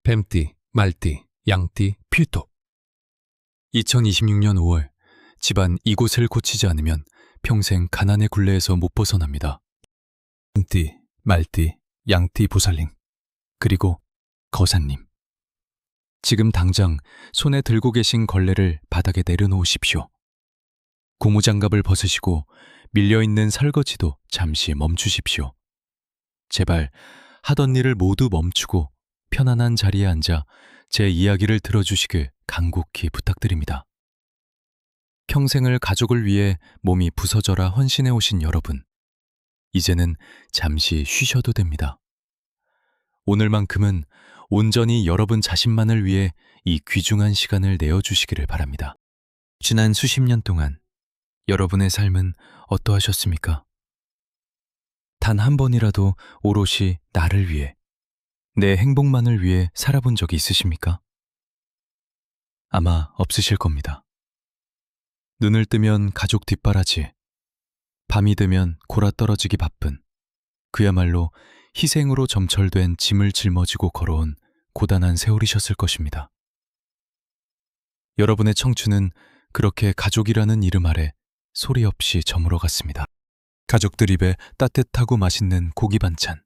뱀띠, 말띠, 양띠, 필토. 2026년 5월, 집안 이곳을 고치지 않으면 평생 가난의 굴레에서 못 벗어납니다. 뱀띠, 말띠, 양띠 보살님, 그리고 거사님. 지금 당장 손에 들고 계신 걸레를 바닥에 내려놓으십시오. 고무장갑을 벗으시고 밀려있는 설거지도 잠시 멈추십시오. 제발 하던 일을 모두 멈추고 편안한 자리에 앉아 제 이야기를 들어주시길 간곡히 부탁드립니다. 평생을 가족을 위해 몸이 부서져라 헌신해 오신 여러분, 이제는 잠시 쉬셔도 됩니다. 오늘만큼은 온전히 여러분 자신만을 위해 이 귀중한 시간을 내어주시기를 바랍니다. 지난 수십 년 동안 여러분의 삶은 어떠하셨습니까? 단 한 번이라도 오롯이 나를 위해, 내 행복만을 위해 살아본 적이 있으십니까? 아마 없으실 겁니다. 눈을 뜨면 가족 뒷바라지, 밤이 되면 골아떨어지기 바쁜, 그야말로 희생으로 점철된 짐을 짊어지고 걸어온 고단한 세월이셨을 것입니다. 여러분의 청춘은 그렇게 가족이라는 이름 아래 소리 없이 저물어갔습니다. 가족들 입에 따뜻하고 맛있는 고기 반찬,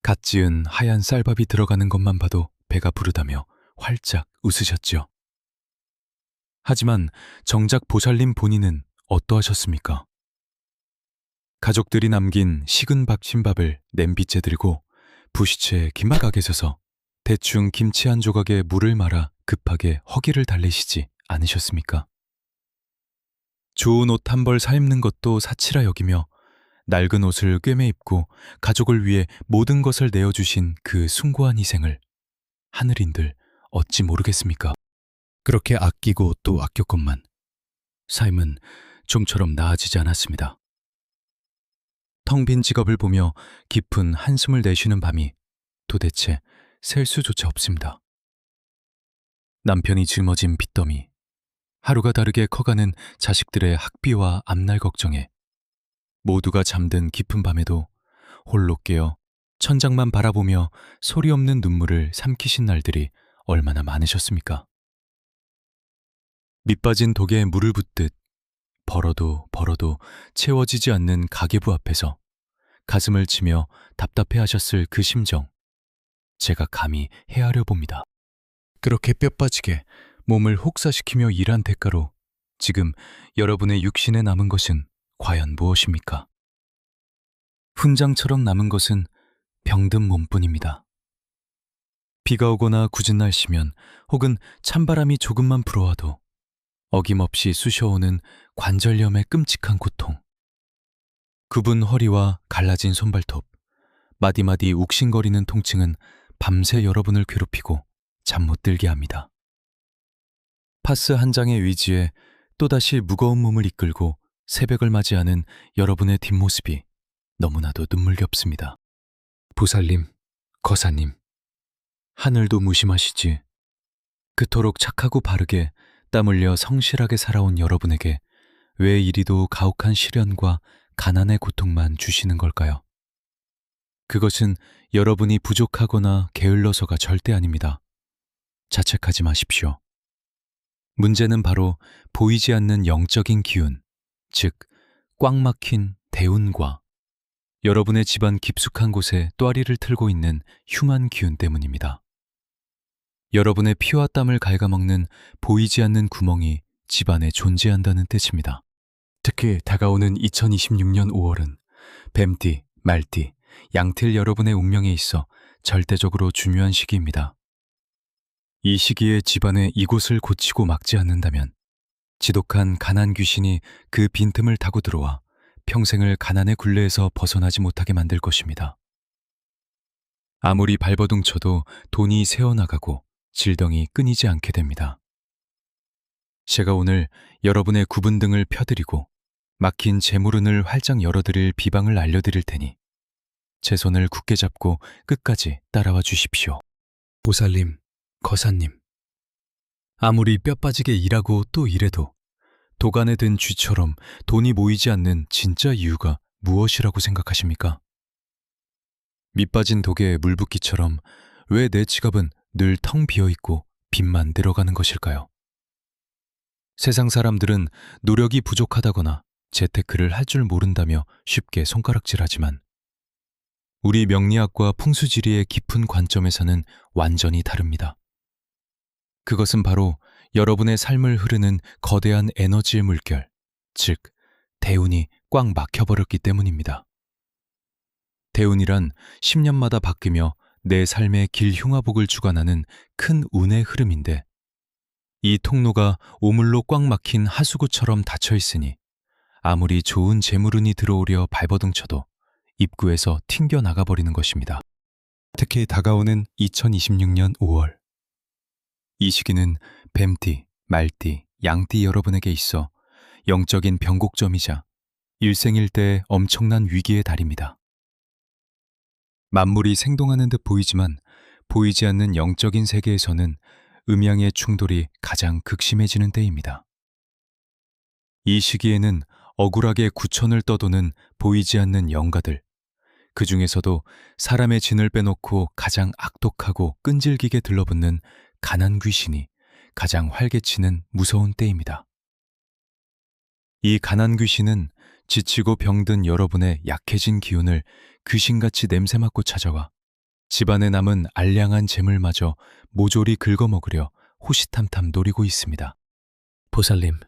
갓 지은 하얀 쌀밥이 들어가는 것만 봐도 배가 부르다며 활짝 웃으셨죠. 하지만 정작 보살님 본인은 어떠하셨습니까? 가족들이 남긴 식은 박심밥을 냄비째 들고 부시채 기막하게 서서 대충 김치 한 조각에 물을 말아 급하게 허기를 달래시지 않으셨습니까? 좋은 옷 한 벌 사입는 것도 사치라 여기며 낡은 옷을 꿰매 입고 가족을 위해 모든 것을 내어주신 그 숭고한 희생을 하늘인들 어찌 모르겠습니까? 그렇게 아끼고 또 아꼈건만 삶은 좀처럼 나아지지 않았습니다. 텅 빈 지갑을 보며 깊은 한숨을 내쉬는 밤이 도대체 셀 수조차 없습니다. 남편이 짊어진 빚더미, 하루가 다르게 커가는 자식들의 학비와 앞날 걱정에 모두가 잠든 깊은 밤에도 홀로 깨어 천장만 바라보며 소리 없는 눈물을 삼키신 날들이 얼마나 많으셨습니까? 밑빠진 독에 물을 붓듯 벌어도 채워지지 않는 가계부 앞에서 가슴을 치며 답답해하셨을 그 심정, 제가 감히 헤아려 봅니다. 그렇게 뼈 빠지게 몸을 혹사시키며 일한 대가로 지금 여러분의 육신에 남은 것은 과연 무엇입니까? 훈장처럼 남은 것은 병든 몸뿐입니다. 비가 오거나 굳은 날씨면 혹은 찬바람이 조금만 불어와도 어김없이 쑤셔오는 관절염의 끔찍한 고통, 굽은 허리와 갈라진 손발톱, 마디마디 욱신거리는 통증은 밤새 여러분을 괴롭히고 잠 못 들게 합니다. 파스 한 장의 의지에 또다시 무거운 몸을 이끌고 새벽을 맞이하는 여러분의 뒷모습이 너무나도 눈물겹습니다. 보살님, 거사님, 하늘도 무심하시지. 그토록 착하고 바르게 땀 흘려 성실하게 살아온 여러분에게 왜 이리도 가혹한 시련과 가난의 고통만 주시는 걸까요? 그것은 여러분이 부족하거나 게을러서가 절대 아닙니다. 자책하지 마십시오. 문제는 바로 보이지 않는 영적인 기운, 즉 꽉 막힌 대운과 여러분의 집안 깊숙한 곳에 또아리를 틀고 있는 흉한 기운 때문입니다. 여러분의 피와 땀을 갉아먹는 보이지 않는 구멍이 집안에 존재한다는 뜻입니다. 특히 다가오는 2026년 5월은 뱀띠, 말띠, 양틸 여러분의 운명에 있어 절대적으로 중요한 시기입니다. 이 시기에 집안의 이곳을 고치고 막지 않는다면 지독한 가난 귀신이 그 빈틈을 타고 들어와 평생을 가난의 굴레에서 벗어나지 못하게 만들 것입니다. 아무리 발버둥 쳐도 돈이 새어나가고 질병이 끊이지 않게 됩니다. 제가 오늘 여러분의 굽은 등을 펴드리고 막힌 재물운을 활짝 열어드릴 비방을 알려드릴 테니 제 손을 굳게 잡고 끝까지 따라와 주십시오. 보살님, 거사님, 아무리 뼈 빠지게 일하고 또 일해도 도간에 든 쥐처럼 돈이 모이지 않는 진짜 이유가 무엇이라고 생각하십니까? 밑빠진 독에 물 붓기처럼 왜 내 지갑은 늘 텅 비어 있고 빚만 늘어가는 것일까요? 세상 사람들은 노력이 부족하다거나 재테크를 할 줄 모른다며 쉽게 손가락질하지만 우리 명리학과 풍수지리의 깊은 관점에서는 완전히 다릅니다. 그것은 바로 여러분의 삶을 흐르는 거대한 에너지의 물결, 즉 대운이 꽉 막혀버렸기 때문입니다. 대운이란 10년마다 바뀌며 내 삶의 길 흉화복을 주관하는 큰 운의 흐름인데 이 통로가 오물로 꽉 막힌 하수구처럼 닫혀 있으니 아무리 좋은 재물운이 들어오려 발버둥 쳐도 입구에서 튕겨 나가버리는 것입니다. 특히 다가오는 2026년 5월. 이 시기는 뱀띠, 말띠, 양띠 여러분에게 있어 영적인 변곡점이자 일생일대의 엄청난 위기의 달입니다. 만물이 생동하는 듯 보이지만 보이지 않는 영적인 세계에서는 음양의 충돌이 가장 극심해지는 때입니다. 이 시기에는 억울하게 구천을 떠도는 보이지 않는 영가들, 그 중에서도 사람의 진을 빼놓고 가장 악독하고 끈질기게 들러붙는 가난 귀신이 가장 활개치는 무서운 때입니다. 이 가난 귀신은 지치고 병든 여러분의 약해진 기운을 귀신같이 냄새맡고 찾아와 집안에 남은 알량한 재물마저 모조리 긁어먹으려 호시탐탐 노리고 있습니다. 보살님,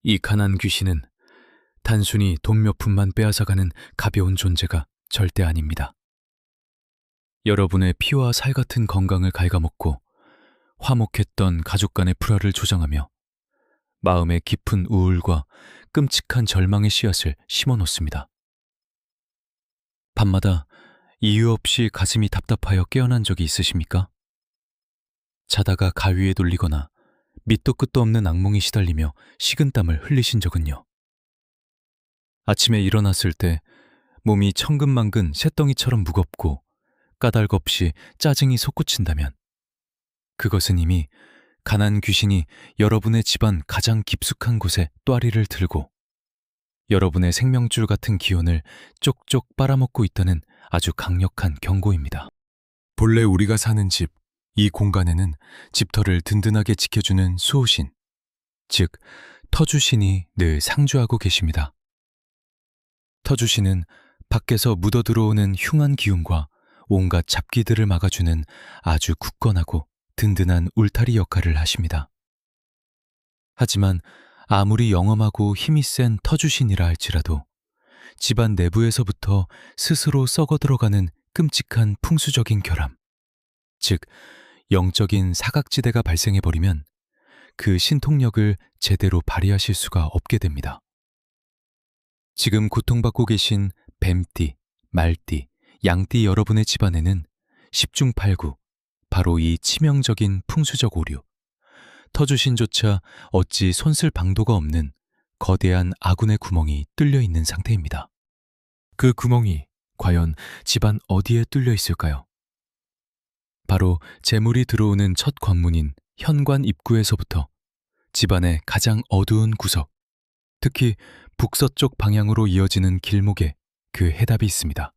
이 가난 귀신은 단순히 돈 몇 푼만 빼앗아가는 가벼운 존재가 절대 아닙니다. 여러분의 피와 살 같은 건강을 갉아먹고 화목했던 가족 간의 불화를 조장하며 마음의 깊은 우울과 끔찍한 절망의 씨앗을 심어놓습니다. 밤마다 이유 없이 가슴이 답답하여 깨어난 적이 있으십니까? 자다가 가위에 눌리거나 밑도 끝도 없는 악몽이 시달리며 식은땀을 흘리신 적은요? 아침에 일어났을 때 몸이 천근만근 쇳덩이처럼 무겁고 까닭없이 짜증이 솟구친다면 그것은 이미 가난 귀신이 여러분의 집안 가장 깊숙한 곳에 또아리를 들고 여러분의 생명줄 같은 기운을 쪽쪽 빨아먹고 있다는 아주 강력한 경고입니다. 본래 우리가 사는 집, 이 공간에는 집터를 든든하게 지켜주는 수호신, 즉 터주신이 늘 상주하고 계십니다. 터주신은 밖에서 묻어들어오는 흉한 기운과 온갖 잡기들을 막아주는 아주 굳건하고 든든한 울타리 역할을 하십니다. 하지만 아무리 영험하고 힘이 센 터주신이라 할지라도 집안 내부에서부터 스스로 썩어 들어가는 끔찍한 풍수적인 결함, 즉 영적인 사각지대가 발생해버리면 그 신통력을 제대로 발휘하실 수가 없게 됩니다. 지금 고통받고 계신 뱀띠, 말띠, 양띠 여러분의 집안에는 10중 8구, 바로 이 치명적인 풍수적 오류, 터주신조차 어찌 손쓸 방도가 없는 거대한 아군의 구멍이 뚫려 있는 상태입니다. 그 구멍이 과연 집안 어디에 뚫려 있을까요? 바로 재물이 들어오는 첫 관문인 현관 입구에서부터 집안의 가장 어두운 구석, 특히 북서쪽 방향으로 이어지는 길목에 그 해답이 있습니다.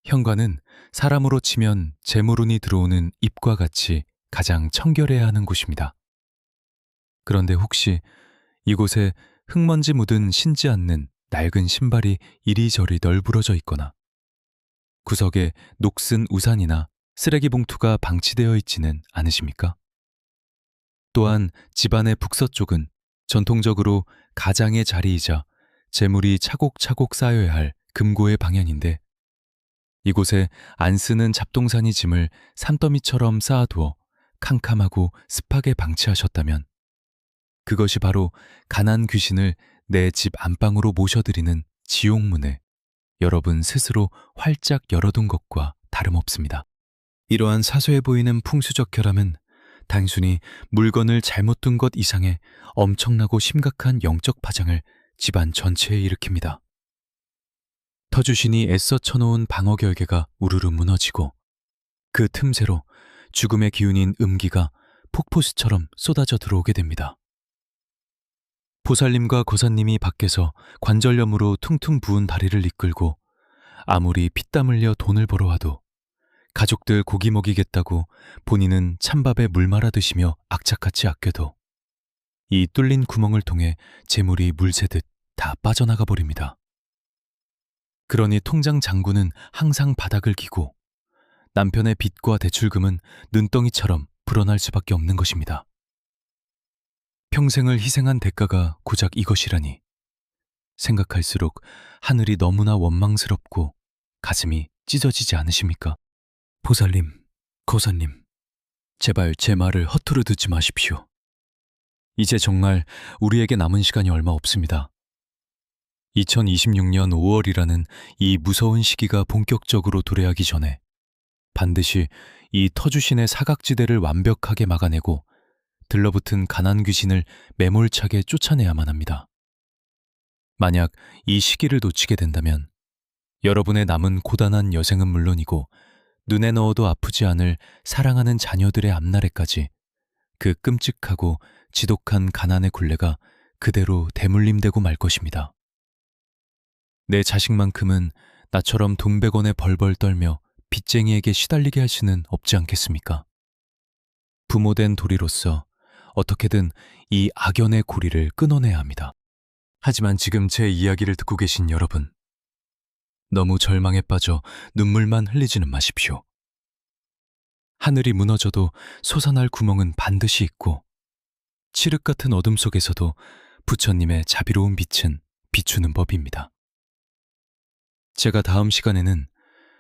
현관은 사람으로 치면 재물운이 들어오는 입과 같이 가장 청결해야 하는 곳입니다. 그런데 혹시 이곳에 흙먼지 묻은 신지 않는 낡은 신발이 이리저리 널브러져 있거나 구석에 녹슨 우산이나 쓰레기 봉투가 방치되어 있지는 않으십니까? 또한 집안의 북서쪽은 전통적으로 가장의 자리이자 재물이 차곡차곡 쌓여야 할 금고의 방향인데 이곳에 안 쓰는 잡동사니 짐을 산더미처럼 쌓아두어 캄캄하고 습하게 방치하셨다면 그것이 바로 가난 귀신을 내 집 안방으로 모셔들이는 지옥문을 여러분 스스로 활짝 열어둔 것과 다름없습니다. 이러한 사소해 보이는 풍수적 결함은 단순히 물건을 잘못 둔 것 이상의 엄청나고 심각한 영적 파장을 집안 전체에 일으킵니다. 터주신이 애써 쳐놓은 방어 결계가 우르르 무너지고 그 틈새로 죽음의 기운인 음기가 폭포수처럼 쏟아져 들어오게 됩니다. 보살님과 고사님이 밖에서 관절염으로 퉁퉁 부은 다리를 이끌고 아무리 피땀 흘려 돈을 벌어와도 가족들 고기 먹이겠다고 본인은 찬밥에 물 말아 드시며 악착같이 아껴도 이 뚫린 구멍을 통해 재물이 물새듯 다 빠져나가 버립니다. 그러니 통장 잔고는 항상 바닥을 기고 남편의 빚과 대출금은 눈덩이처럼 불어날 수밖에 없는 것입니다. 평생을 희생한 대가가 고작 이것이라니 생각할수록 하늘이 너무나 원망스럽고 가슴이 찢어지지 않으십니까? 보살님, 거사님, 제발 제 말을 허투루 듣지 마십시오. 이제 정말 우리에게 남은 시간이 얼마 없습니다. 2026년 5월이라는 이 무서운 시기가 본격적으로 도래하기 전에 반드시 이 터주신의 사각지대를 완벽하게 막아내고 들러붙은 가난 귀신을 매몰차게 쫓아내야만 합니다. 만약 이 시기를 놓치게 된다면 여러분의 남은 고단한 여생은 물론이고 눈에 넣어도 아프지 않을 사랑하는 자녀들의 앞날에까지 그 끔찍하고 지독한 가난의 굴레가 그대로 대물림되고 말 것입니다. 내 자식만큼은 나처럼 돈백원에 벌벌 떨며 빚쟁이에게 시달리게 할 수는 없지 않겠습니까? 부모된 도리로서 어떻게든 이 악연의 고리를 끊어내야 합니다. 하지만 지금 제 이야기를 듣고 계신 여러분, 너무 절망에 빠져 눈물만 흘리지는 마십시오. 하늘이 무너져도 솟아날 구멍은 반드시 있고 칠흑 같은 어둠 속에서도 부처님의 자비로운 빛은 비추는 법입니다. 제가 다음 시간에는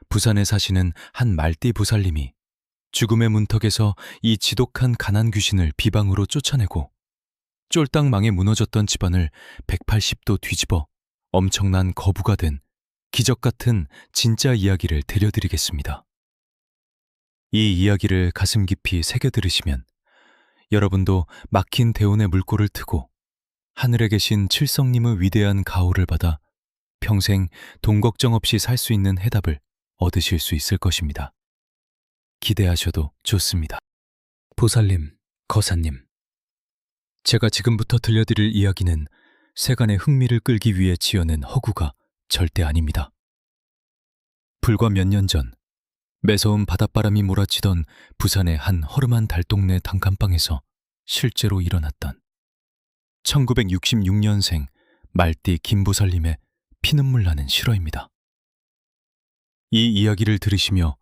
부산에 사시는 한 말띠 보살님이 죽음의 문턱에서 이 지독한 가난 귀신을 비방으로 쫓아내고 쫄딱 망에 무너졌던 집안을 180도 뒤집어 엄청난 거부가 된 기적 같은 진짜 이야기를 들려드리겠습니다. 이 이야기를 가슴 깊이 새겨 들으시면 여러분도 막힌 대운의 물꼬를 트고 하늘에 계신 칠성님의 위대한 가호를 받아 평생 돈 걱정 없이 살 수 있는 해답을 얻으실 수 있을 것입니다. 기대하셔도 좋습니다. 보살님, 거사님, 제가 지금부터 들려드릴 이야기는 세간의 흥미를 끌기 위해 지어낸 허구가 절대 아닙니다. 불과 몇 년 전 매서운 바닷바람이 몰아치던 부산의 한 허름한 달동네 단칸방에서 실제로 일어났던 1966년생 말띠 김보살님의 피눈물 나는 실화입니다. 이 이야기를 들으시며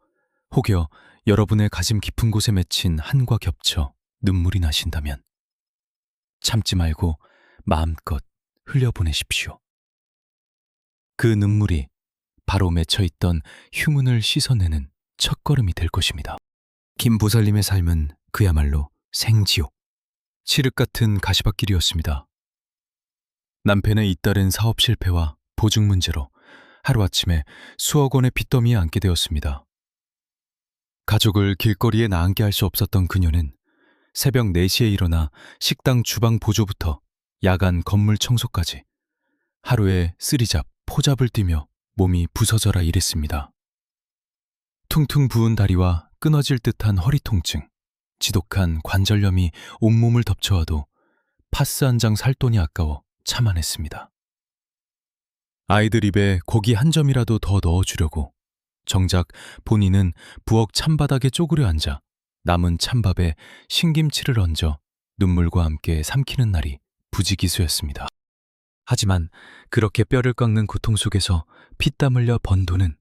혹여 여러분의 가슴 깊은 곳에 맺힌 한과 겹쳐 눈물이 나신다면 참지 말고 마음껏 흘려보내십시오. 그 눈물이 바로 맺혀있던 휴문을 씻어내는 첫걸음이 될 것입니다. 김보살님의 삶은 그야말로 생지옥, 칠흑 같은 가시밭길이었습니다. 남편의 잇따른 사업 실패와 보증 문제로 하루아침에 수억 원의 빚더미에 앉게 되었습니다. 가족을 길거리에 나앉게 할 수 없었던 그녀는 새벽 4시에 일어나 식당 주방 보조부터 야간 건물 청소까지 하루에 쓰리잡, 포잡을 뛰며 몸이 부서져라 일했습니다. 퉁퉁 부은 다리와 끊어질 듯한 허리 통증, 지독한 관절염이 온몸을 덮쳐와도 파스 한 장 살 돈이 아까워 참아냈습니다. 아이들 입에 고기 한 점이라도 더 넣어주려고 정작 본인은 부엌 찬바닥에 쪼그려 앉아 남은 찬밥에 신김치를 얹어 눈물과 함께 삼키는 날이 부지기수였습니다. 하지만 그렇게 뼈를 깎는 고통 속에서 피땀 흘려 번 돈은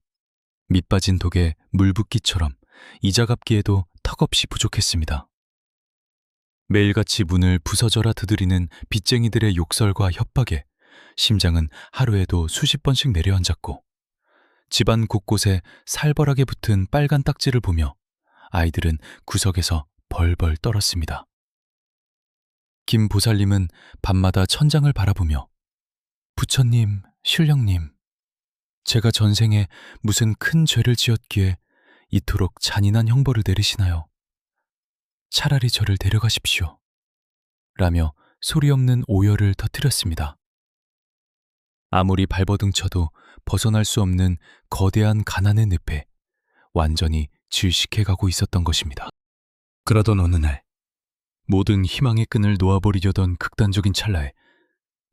밑빠진 독에 물 붓기처럼 이자 갚기에도 턱없이 부족했습니다. 매일같이 문을 부서져라 두드리는 빚쟁이들의 욕설과 협박에 심장은 하루에도 수십 번씩 내려앉았고 집안 곳곳에 살벌하게 붙은 빨간 딱지를 보며 아이들은 구석에서 벌벌 떨었습니다. 김 보살님은 밤마다 천장을 바라보며 부처님, 신령님, 제가 전생에 무슨 큰 죄를 지었기에 이토록 잔인한 형벌을 내리시나요? 차라리 저를 데려가십시오. 라며 소리 없는 오열을 터뜨렸습니다. 아무리 발버둥 쳐도 벗어날 수 없는 거대한 가난의 늪에 완전히 질식해가고 있었던 것입니다. 그러던 어느 날 모든 희망의 끈을 놓아버리려던 극단적인 찰나에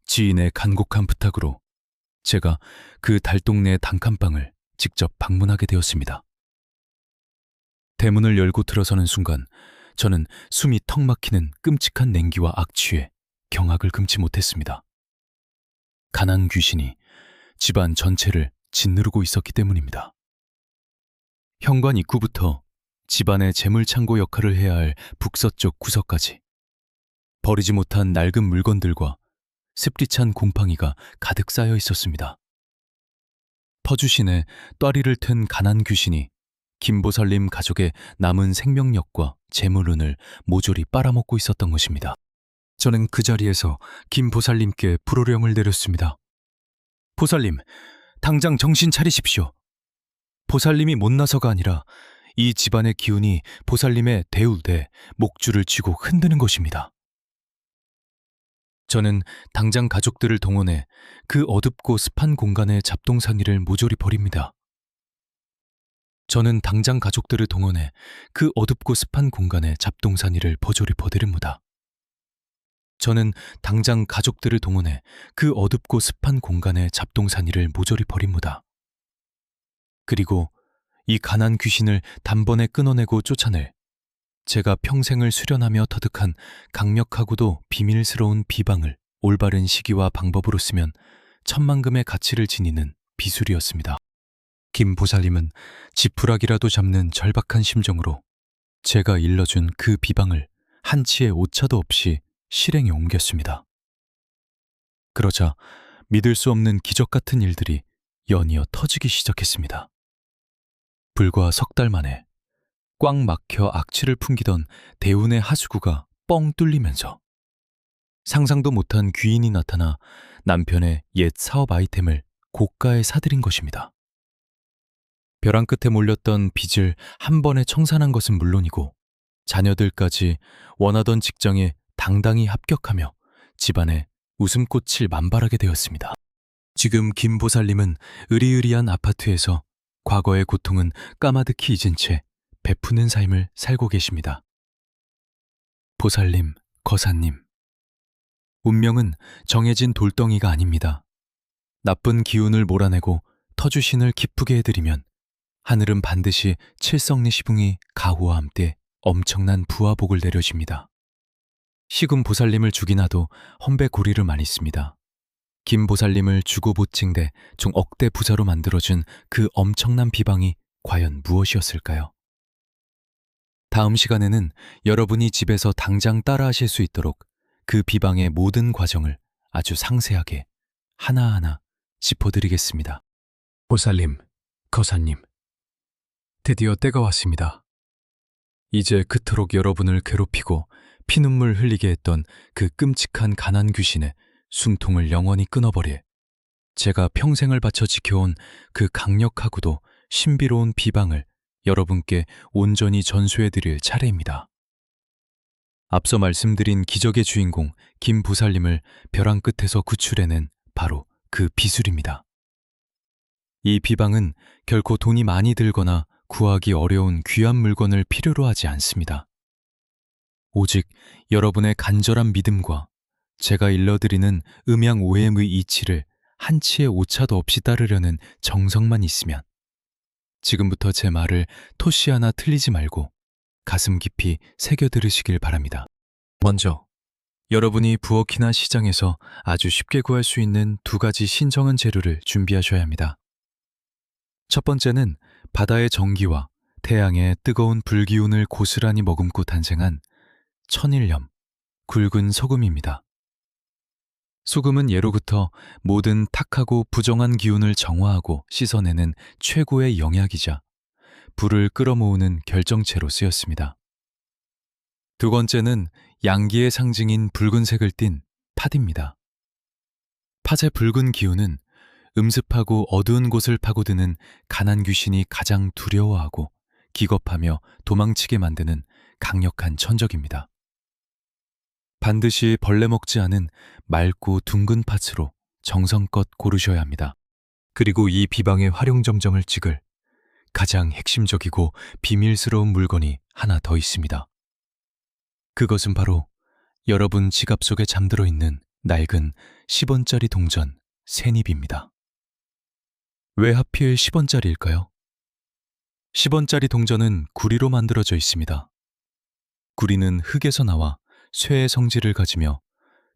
지인의 간곡한 부탁으로 제가 그 달동네 단칸방을 직접 방문하게 되었습니다. 대문을 열고 들어서는 순간 저는 숨이 턱 막히는 끔찍한 냉기와 악취에 경악을 금치 못했습니다. 가난 귀신이 집안 전체를 짓누르고 있었기 때문입니다. 현관 입구부터 집안의 재물창고 역할을 해야 할 북서쪽 구석까지 버리지 못한 낡은 물건들과 습기 찬 곰팡이가 가득 쌓여 있었습니다. 퍼주신에 또아리를 튼 가난 귀신이 김보살님 가족의 남은 생명력과 재물운을 모조리 빨아먹고 있었던 것입니다. 저는 그 자리에서 김보살님께 불호령을 내렸습니다. 보살님, 당장 정신 차리십시오. 보살님이 못나서가 아니라 이 집안의 기운이 보살님의 대울대 목줄을 쥐고 흔드는 것입니다. 저는 당장 가족들을 동원해 그 어둡고 습한 공간의 잡동사니를 모조리 버립니다. 저는 당장 가족들을 동원해 그 어둡고 습한 공간의 잡동사니를 버조리 버리립니다. 저는 당장 가족들을 동원해 그 어둡고 습한 공간의 잡동사니를 모조리 버립니다. 그리고 이 가난 귀신을 단번에 끊어내고 쫓아낼 제가 평생을 수련하며 터득한 강력하고도 비밀스러운 비방을 올바른 시기와 방법으로 쓰면 천만금의 가치를 지니는 비술이었습니다. 김 보살님은 지푸라기라도 잡는 절박한 심정으로 제가 일러준 그 비방을 한치의 오차도 없이 실행에 옮겼습니다. 그러자 믿을 수 없는 기적 같은 일들이 연이어 터지기 시작했습니다. 불과 석 달 만에 꽉 막혀 악취를 풍기던 대운의 하수구가 뻥 뚫리면서 상상도 못한 귀인이 나타나 남편의 옛 사업 아이템을 고가에 사들인 것입니다. 벼랑 끝에 몰렸던 빚을 한 번에 청산한 것은 물론이고 자녀들까지 원하던 직장에 당당히 합격하며 집안에 웃음꽃을 만발하게 되었습니다. 지금 김 보살님은 으리으리한 아파트에서 과거의 고통은 까마득히 잊은 채 베푸는 삶을 살고 계십니다. 보살님, 거사님, 운명은 정해진 돌덩이가 아닙니다. 나쁜 기운을 몰아내고 터주신을 기쁘게 해드리면 하늘은 반드시 칠성리 시붕이 가호와 함께 엄청난 부와 복을 내려줍니다. 시금 보살님을 죽이나도 험배 고리를 많이 씁니다. 김 보살님을 주고 보칭돼 총 억대 부자로 만들어준 그 엄청난 비방이 과연 무엇이었을까요? 다음 시간에는 여러분이 집에서 당장 따라하실 수 있도록 그 비방의 모든 과정을 아주 상세하게 하나하나 짚어드리겠습니다. 보살님, 거사님, 드디어 때가 왔습니다. 이제 그토록 여러분을 괴롭히고 피눈물 흘리게 했던 그 끔찍한 가난 귀신의 숨통을 영원히 끊어버릴 제가 평생을 바쳐 지켜온 그 강력하고도 신비로운 비방을 여러분께 온전히 전수해드릴 차례입니다. 앞서 말씀드린 기적의 주인공 김 보살님을 벼랑 끝에서 구출해낸 바로 그 비술입니다. 이 비방은 결코 돈이 많이 들거나 구하기 어려운 귀한 물건을 필요로 하지 않습니다. 오직 여러분의 간절한 믿음과 제가 일러드리는 음양오행의 이치를 한치의 오차도 없이 따르려는 정성만 있으면 지금부터 제 말을 토시 하나 틀리지 말고 가슴 깊이 새겨 들으시길 바랍니다. 먼저 여러분이 부엌이나 시장에서 아주 쉽게 구할 수 있는 두 가지 신정한 재료를 준비하셔야 합니다. 첫 번째는 바다의 정기와 태양의 뜨거운 불기운을 고스란히 머금고 탄생한 천일염, 굵은 소금입니다. 소금은 예로부터 모든 탁하고 부정한 기운을 정화하고 씻어내는 최고의 영약이자 불을 끌어모으는 결정체로 쓰였습니다. 두 번째는 양기의 상징인 붉은색을 띤 팥입니다. 팥의 붉은 기운은 음습하고 어두운 곳을 파고드는 가난 귀신이 가장 두려워하고 기겁하며 도망치게 만드는 강력한 천적입니다. 반드시 벌레 먹지 않은 맑고 둥근 팥으로 정성껏 고르셔야 합니다. 그리고 이 비방의 활용점정을 찍을 가장 핵심적이고 비밀스러운 물건이 하나 더 있습니다. 그것은 바로 여러분 지갑 속에 잠들어 있는 낡은 10원짜리 동전 세 입입니다. 왜 하필 10원짜리일까요? 10원짜리 동전은 구리로 만들어져 있습니다. 구리는 흙에서 나와 쇠의 성질을 가지며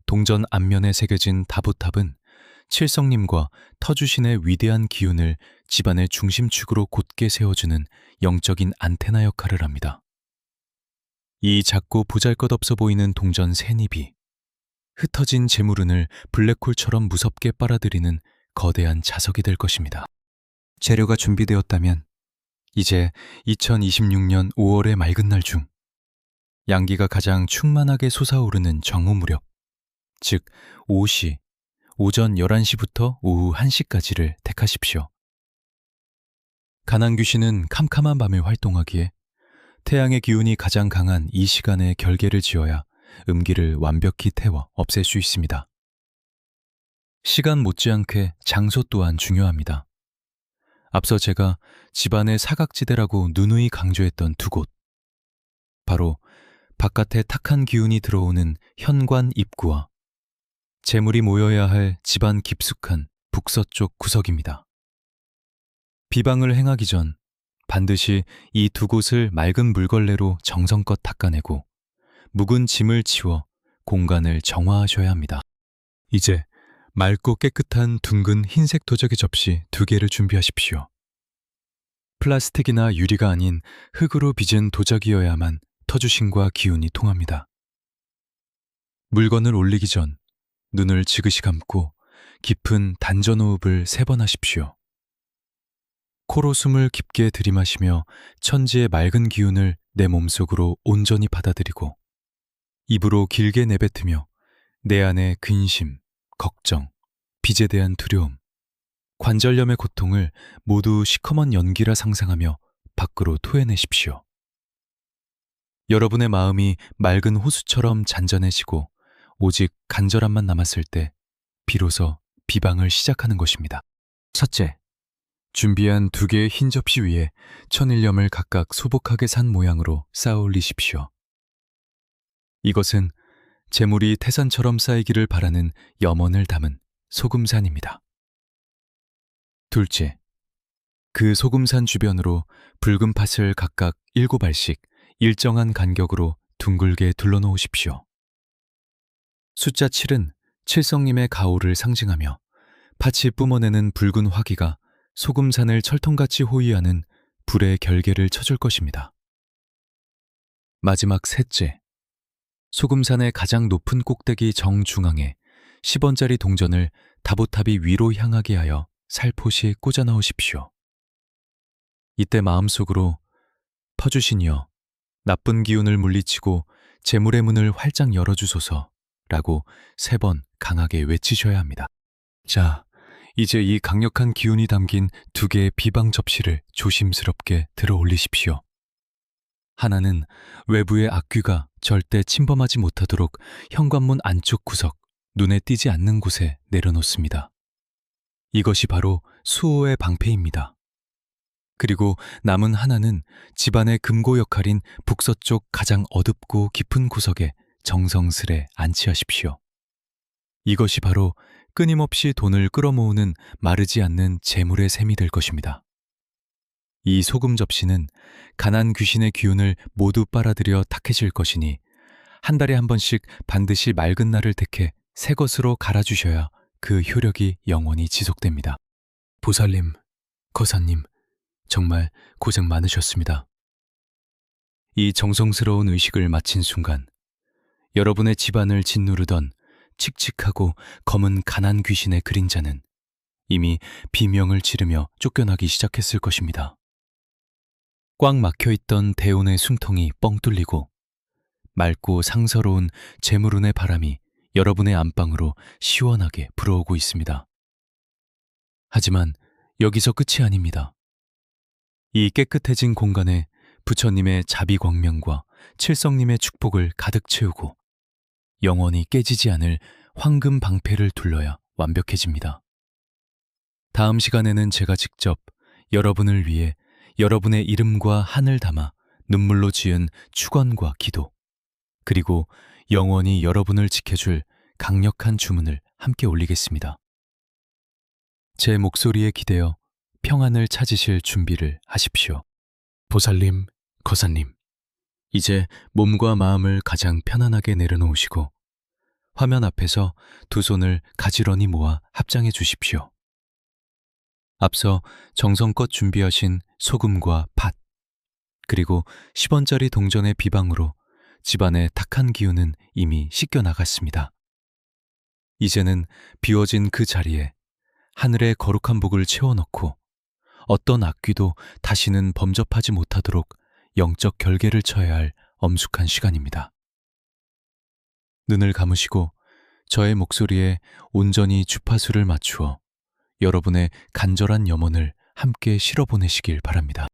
동전 앞면에 새겨진 다보탑은 칠성님과 터주신의 위대한 기운을 집안의 중심축으로 곧게 세워주는 영적인 안테나 역할을 합니다. 이 작고 보잘것없어 보이는 동전 샌입이 흩어진 재물운을 블랙홀처럼 무섭게 빨아들이는 거대한 자석이 될 것입니다. 재료가 준비되었다면 이제 2026년 5월의 맑은 날 중 양기가 가장 충만하게 솟아오르는 정오 무렵, 즉 오시, 오전 11시부터 오후 1시까지를 택하십시오. 가난귀신은 캄캄한 밤에 활동하기에 태양의 기운이 가장 강한 이 시간에 결계를 지어야 음기를 완벽히 태워 없앨 수 있습니다. 시간 못지않게 장소 또한 중요합니다. 앞서 제가 집안의 사각지대라고 누누이 강조했던 두 곳, 바로 바깥에 탁한 기운이 들어오는 현관 입구와 재물이 모여야 할 집안 깊숙한 북서쪽 구석입니다. 비방을 행하기 전 반드시 이 두 곳을 맑은 물걸레로 정성껏 닦아내고 묵은 짐을 치워 공간을 정화하셔야 합니다. 이제 맑고 깨끗한 둥근 흰색 도자기 접시 2개를 준비하십시오. 플라스틱이나 유리가 아닌 흙으로 빚은 도자기여야만 터주신과 기운이 통합니다. 물건을 올리기 전 눈을 지그시 감고 깊은 단전호흡을 3번 하십시오. 코로 숨을 깊게 들이마시며 천지의 맑은 기운을 내 몸속으로 온전히 받아들이고 입으로 길게 내뱉으며 내 안의 근심, 걱정, 빚에 대한 두려움, 관절염의 고통을 모두 시커먼 연기라 상상하며 밖으로 토해내십시오. 여러분의 마음이 맑은 호수처럼 잔잔해지고 오직 간절함만 남았을 때 비로소 비방을 시작하는 것입니다. 첫째, 준비한 2개의 흰 접시 위에 천일염을 각각 소복하게 산 모양으로 쌓아 올리십시오. 이것은 재물이 태산처럼 쌓이기를 바라는 염원을 담은 소금산입니다. 둘째, 그 소금산 주변으로 붉은 팥을 각각 7알씩 일정한 간격으로 둥글게 둘러놓으십시오. 숫자 7은 칠성님의 가호를 상징하며 팥이 뿜어내는 붉은 화기가 소금산을 철통같이 호위하는 불의 결계를 쳐줄 것입니다. 마지막 셋째, 소금산의 가장 높은 꼭대기 정중앙에 10원짜리 동전을 다보탑이 위로 향하게 하여 살포시 꽂아 넣으십시오. 이때 마음속으로 퍼주시니여 나쁜 기운을 물리치고 재물의 문을 활짝 열어주소서 라고 3번 강하게 외치셔야 합니다. 자, 이제 이 강력한 기운이 담긴 2개의 비방 접시를 조심스럽게 들어 올리십시오. 하나는 외부의 악귀가 절대 침범하지 못하도록 현관문 안쪽 구석, 눈에 띄지 않는 곳에 내려놓습니다. 이것이 바로 수호의 방패입니다. 그리고 남은 하나는 집안의 금고 역할인 북서쪽 가장 어둡고 깊은 구석에 정성스레 안치하십시오. 이것이 바로 끊임없이 돈을 끌어모으는 마르지 않는 재물의 샘이 될 것입니다. 이 소금 접시는 가난 귀신의 기운을 모두 빨아들여 탁해질 것이니 한 달에 한 번씩 반드시 맑은 날을 택해 새 것으로 갈아주셔야 그 효력이 영원히 지속됩니다. 보살님, 거사님, 정말 고생 많으셨습니다. 이 정성스러운 의식을 마친 순간 여러분의 집안을 짓누르던 칙칙하고 검은 가난 귀신의 그림자는 이미 비명을 지르며 쫓겨나기 시작했을 것입니다. 꽉 막혀있던 대운의 숨통이 뻥 뚫리고 맑고 상서로운 재물운의 바람이 여러분의 안방으로 시원하게 불어오고 있습니다. 하지만 여기서 끝이 아닙니다. 이 깨끗해진 공간에 부처님의 자비광명과 칠성님의 축복을 가득 채우고 영원히 깨지지 않을 황금 방패를 둘러야 완벽해집니다. 다음 시간에는 제가 직접 여러분을 위해 여러분의 이름과 한을 담아 눈물로 지은 축원과 기도, 그리고 영원히 여러분을 지켜줄 강력한 주문을 함께 올리겠습니다. 제 목소리에 기대어 평안을 찾으실 준비를 하십시오. 보살님, 거사님, 이제 몸과 마음을 가장 편안하게 내려놓으시고 화면 앞에서 두 손을 가지런히 모아 합장해 주십시오. 앞서 정성껏 준비하신 소금과 팥, 그리고 10원짜리 동전의 비방으로 집안의 탁한 기운은 이미 씻겨 나갔습니다. 이제는 비워진 그 자리에 하늘의 거룩한 복을 채워넣고 어떤 악귀도 다시는 범접하지 못하도록 영적 결계를 쳐야 할 엄숙한 시간입니다. 눈을 감으시고 저의 목소리에 온전히 주파수를 맞추어 여러분의 간절한 염원을 함께 실어보내시길 바랍니다.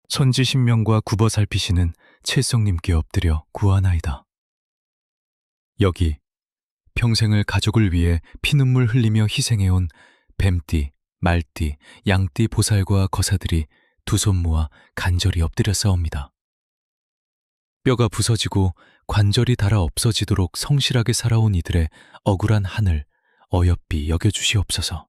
천지신명과 굽어 살피시는 칠성님께 엎드려 구하나이다. 여기 평생을 가족을 위해 피눈물 흘리며 희생해온 뱀띠, 말띠, 양띠 보살과 거사들이 두 손 모아 간절히 엎드려 싸웁니다. 뼈가 부서지고 관절이 닳아 없어지도록 성실하게 살아온 이들의 억울한 한을 어여삐 여겨주시옵소서.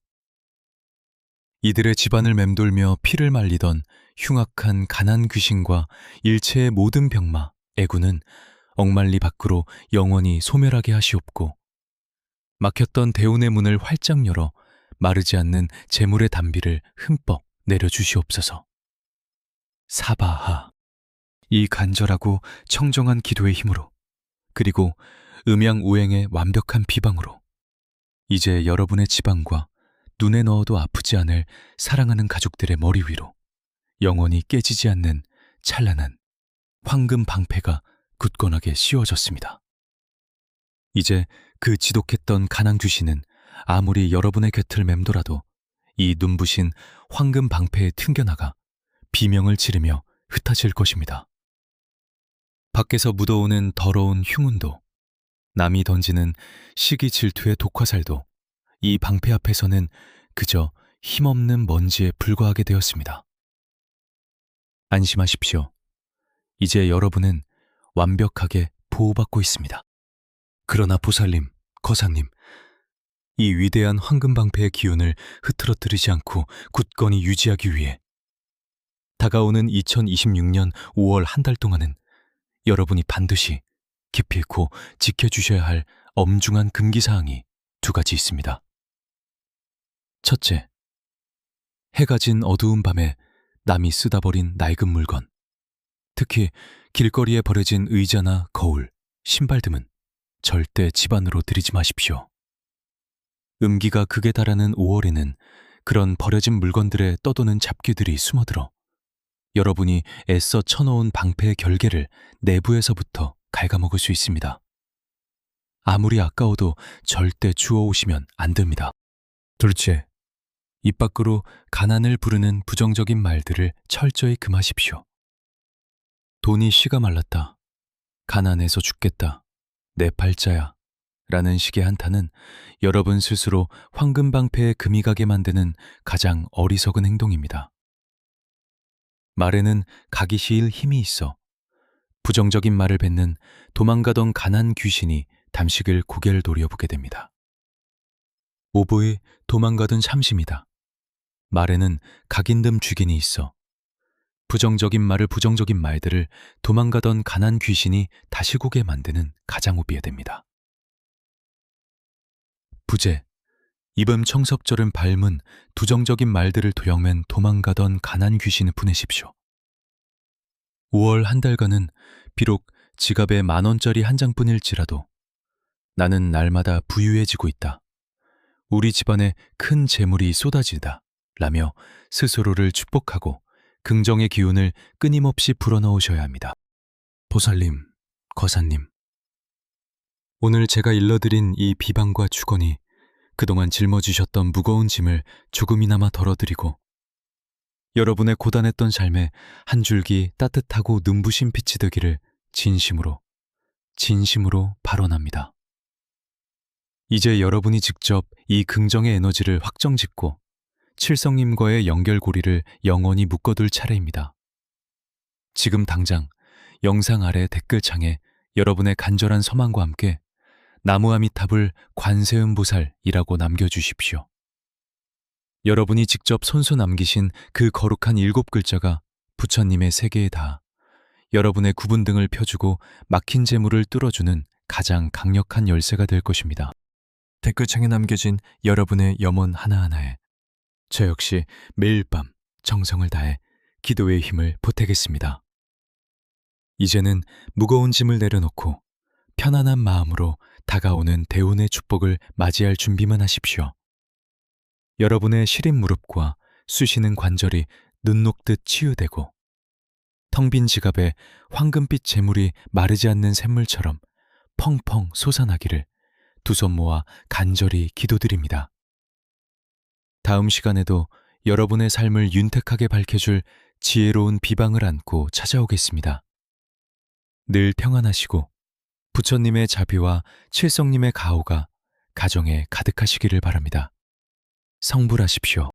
이들의 집안을 맴돌며 피를 말리던 흉악한 가난 귀신과 일체의 모든 병마, 애구는 억만리 밖으로 영원히 소멸하게 하시옵고 막혔던 대운의 문을 활짝 열어 마르지 않는 재물의 단비를 흠뻑 내려주시옵소서. 사바하, 이 간절하고 청정한 기도의 힘으로 그리고 음양우행의 완벽한 비방으로 이제 여러분의 지방과 눈에 넣어도 아프지 않을 사랑하는 가족들의 머리 위로 영원히 깨지지 않는 찬란한 황금 방패가 굳건하게 씌워졌습니다. 이제 그 지독했던 가난 귀신은 아무리 여러분의 곁을 맴돌아도 이 눈부신 황금 방패에 튕겨나가 비명을 지르며 흩어질 것입니다. 밖에서 묻어오는 더러운 흉운도, 남이 던지는 시기 질투의 독화살도 이 방패 앞에서는 그저 힘없는 먼지에 불과하게 되었습니다. 안심하십시오. 이제 여러분은 완벽하게 보호받고 있습니다. 그러나 보살님, 거사님, 이 위대한 황금방패의 기운을 흐트러뜨리지 않고 굳건히 유지하기 위해 다가오는 2026년 5월 한 달 동안은 여러분이 반드시 기필코 지켜주셔야 할 엄중한 금기사항이 두 가지 있습니다. 첫째, 해가 진 어두운 밤에 남이 쓰다 버린 낡은 물건, 특히 길거리에 버려진 의자나 거울, 신발 등은 절대 집 안으로 들이지 마십시오. 음기가 극에 달하는 5월에는 그런 버려진 물건들에 떠도는 잡귀들이 숨어들어 여러분이 애써 쳐놓은 방패의 결계를 내부에서부터 갉아먹을 수 있습니다. 아무리 아까워도 절대 주워오시면 안 됩니다. 둘째, 입 밖으로 가난을 부르는 부정적인 말들을 철저히 금하십시오. 돈이 씨가 말랐다. 가난해서 죽겠다. 내 팔자야. 라는 식의 한탄은 여러분 스스로 황금방패에 금이 가게 만드는 가장 어리석은 행동입니다. 말에는 가기 시일 힘이 있어 부정적인 말을 뱉는 도망가던 가난 귀신이 담식을 고개를 노려보게 됩니다. 오보의 도망가던 참심이다. 말에는 각인듬 쥐긴이 있어 부정적인 말들을 도망가던 가난 귀신이 다시 고게 만드는 가장오비에 됩니다. 부재, 이번 청섭절은 밟은 부정적인 말들을 도역맨 도망가던 가난 귀신을 보내십시오. 5월 한 달간은 비록 지갑에 10,000원짜리 한 장뿐일지라도 나는 날마다 부유해지고 있다. 우리 집안에 큰 재물이 쏟아지다. 라며 스스로를 축복하고 긍정의 기운을 끊임없이 불어넣으셔야 합니다. 보살님, 거사님, 오늘 제가 일러드린 이 비방과 축원이 그동안 짊어지셨던 무거운 짐을 조금이나마 덜어드리고 여러분의 고단했던 삶에 한 줄기 따뜻하고 눈부신 빛이 되기를 진심으로 발언합니다. 이제 여러분이 직접 이 긍정의 에너지를 확정짓고 칠성님과의 연결고리를 영원히 묶어둘 차례입니다. 지금 당장 영상 아래 댓글창에 여러분의 간절한 서망과 함께 나무아미탑을 관세음보살이라고 남겨주십시오. 여러분이 직접 손수 남기신 그 거룩한 7글자가 부처님의 세계에 다 여러분의 구분 등을 펴주고 막힌 재물을 뚫어주는 가장 강력한 열쇠가 될 것입니다. 댓글창에 남겨진 여러분의 염원 하나하나에 저 역시 매일 밤 정성을 다해 기도의 힘을 보태겠습니다. 이제는 무거운 짐을 내려놓고 편안한 마음으로 다가오는 대운의 축복을 맞이할 준비만 하십시오. 여러분의 시린 무릎과 쑤시는 관절이 눈 녹듯 치유되고 텅 빈 지갑에 황금빛 재물이 마르지 않는 샘물처럼 펑펑 솟아나기를 두 손 모아 간절히 기도드립니다. 다음 시간에도 여러분의 삶을 윤택하게 밝혀줄 지혜로운 비방을 안고 찾아오겠습니다. 늘 평안하시고 부처님의 자비와 칠성님의 가호가 가정에 가득하시기를 바랍니다. 성불하십시오.